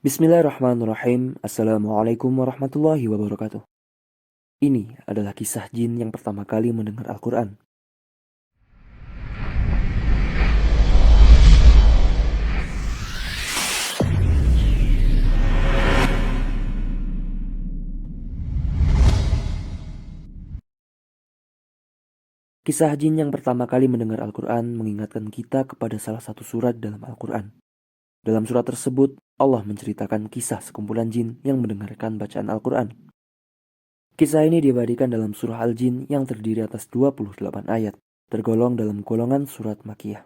Bismillahirrahmanirrahim. Assalamualaikum warahmatullahi wabarakatuh. Ini adalah kisah jin yang pertama kali mendengar Al-Quran. Kisah jin yang pertama kali mendengar Al-Quran mengingatkan kita kepada salah satu surat dalam Al-Quran. Dalam surat tersebut, Allah menceritakan kisah sekumpulan jin yang mendengarkan bacaan Al-Quran. Kisah ini diabadikan dalam surah Al-Jin yang terdiri atas 28 ayat, tergolong dalam golongan surat Makkiyah.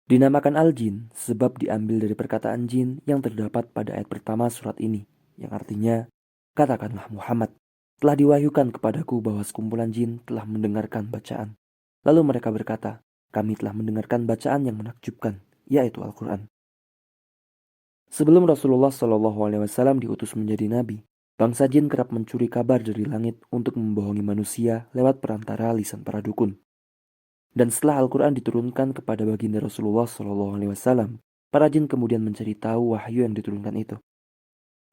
Dinamakan Al-Jin sebab diambil dari perkataan jin yang terdapat pada ayat pertama surat ini, yang artinya, katakanlah Muhammad, telah diwahyukan kepadaku bahwa sekumpulan jin telah mendengarkan bacaan. Lalu mereka berkata, kami telah mendengarkan bacaan yang menakjubkan, yaitu Al-Quran. Sebelum Rasulullah SAW diutus menjadi nabi, bangsa jin kerap mencuri kabar dari langit untuk membohongi manusia lewat perantara lisan para dukun. Dan setelah Al-Quran diturunkan kepada baginda Rasulullah SAW, para jin kemudian mencari tahu wahyu yang diturunkan itu.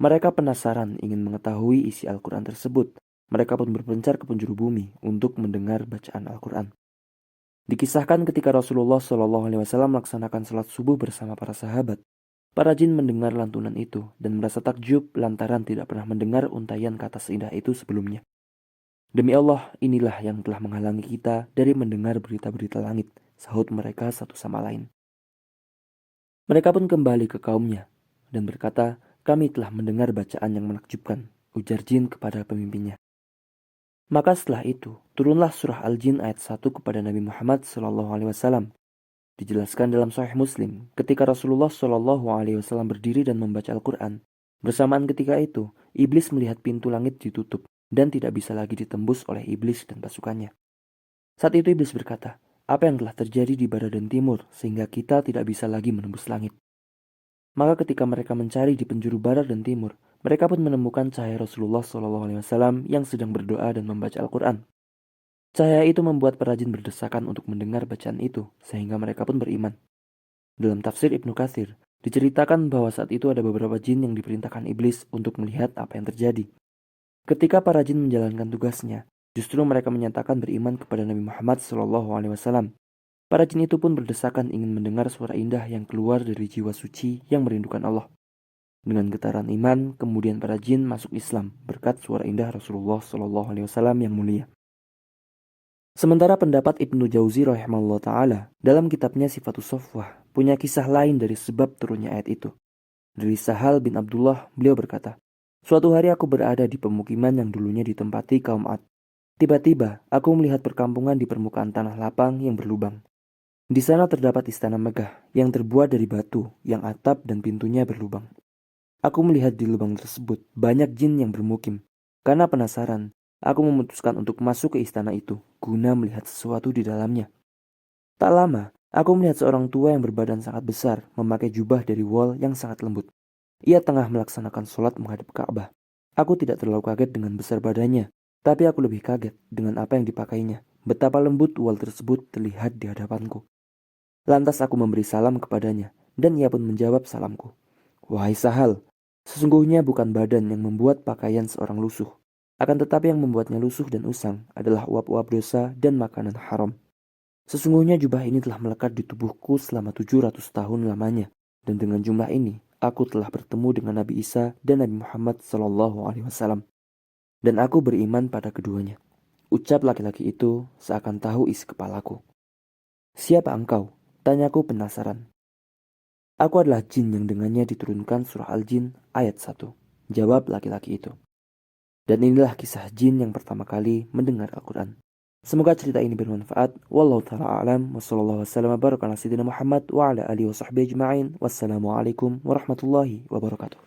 Mereka penasaran ingin mengetahui isi Al-Quran tersebut. Mereka pun berpencar ke penjuru bumi untuk mendengar bacaan Al-Quran. Dikisahkan ketika Rasulullah SAW melaksanakan salat subuh bersama para sahabat, para jin mendengar lantunan itu dan merasa takjub lantaran tidak pernah mendengar untaian kata seindah itu sebelumnya. Demi Allah, inilah yang telah menghalangi kita dari mendengar berita-berita langit, sahut mereka satu sama lain. Mereka pun kembali ke kaumnya dan berkata, kami telah mendengar bacaan yang menakjubkan, ujar jin kepada pemimpinnya. Maka setelah itu, turunlah surah Al-Jin ayat 1 kepada Nabi Muhammad SAW. Dijelaskan dalam Sahih Muslim, ketika Rasulullah SAW berdiri dan membaca Al-Quran, bersamaan ketika itu, iblis melihat pintu langit ditutup dan tidak bisa lagi ditembus oleh iblis dan pasukannya. Saat itu iblis berkata, apa yang telah terjadi di barat dan timur sehingga kita tidak bisa lagi menembus langit? Maka ketika mereka mencari di penjuru barat dan timur, mereka pun menemukan cahaya Rasulullah SAW yang sedang berdoa dan membaca Al-Quran. Cahaya itu membuat para jin berdesakan untuk mendengar bacaan itu, sehingga mereka pun beriman. Dalam tafsir Ibnu Katsir, diceritakan bahwa saat itu ada beberapa jin yang diperintahkan iblis untuk melihat apa yang terjadi. Ketika para jin menjalankan tugasnya, justru mereka menyatakan beriman kepada Nabi Muhammad SAW. Para jin itu pun berdesakan ingin mendengar suara indah yang keluar dari jiwa suci yang merindukan Allah. Dengan getaran iman, kemudian para jin masuk Islam berkat suara indah Rasulullah SAW yang mulia. Sementara pendapat Ibnu Jauzi rahimahullah ta'ala dalam kitabnya Sifatus Sofwah punya kisah lain dari sebab turunnya ayat itu. Dari Sahal bin Abdullah, beliau berkata, suatu hari aku berada di pemukiman yang dulunya ditempati kaum Ad. Tiba-tiba, aku melihat perkampungan di permukaan tanah lapang yang berlubang. Di sana terdapat istana megah yang terbuat dari batu yang atap dan pintunya berlubang. Aku melihat di lubang tersebut banyak jin yang bermukim. Karena penasaran, aku memutuskan untuk masuk ke istana itu guna melihat sesuatu di dalamnya. Tak lama, aku melihat seorang tua yang berbadan sangat besar memakai jubah dari wol yang sangat lembut. Ia tengah melaksanakan sholat menghadap Ka'bah. Aku tidak terlalu kaget dengan besar badannya, tapi aku lebih kaget dengan apa yang dipakainya. Betapa lembut wol tersebut terlihat di hadapanku. Lantas aku memberi salam kepadanya, dan ia pun menjawab salamku. Wahai Sahal, sesungguhnya bukan badan yang membuat pakaian seorang lusuh. Akan tetapi yang membuatnya lusuh dan usang adalah uap-uap dosa dan makanan haram. Sesungguhnya jubah ini telah melekat di tubuhku selama 700 tahun lamanya. Dan dengan jumlah ini, aku telah bertemu dengan Nabi Isa dan Nabi Muhammad SAW. Dan aku beriman pada keduanya. Ucap laki-laki itu seakan tahu isi kepalaku. Siapa engkau? Tanyaku penasaran. Aku adalah jin yang dengannya diturunkan surah Al-Jin ayat 1. Jawab laki-laki itu. Dan inilah kisah jin yang pertama kali mendengar Al-Quran. Semoga cerita ini bermanfaat. Wallahu ta'ala a'lam. Wassallallahu wasallam wa baraka ala sayyidina Muhammad wa ala alihi wa sahbihi ajma'in. Wassalamualaikum warahmatullahi wabarakatuh.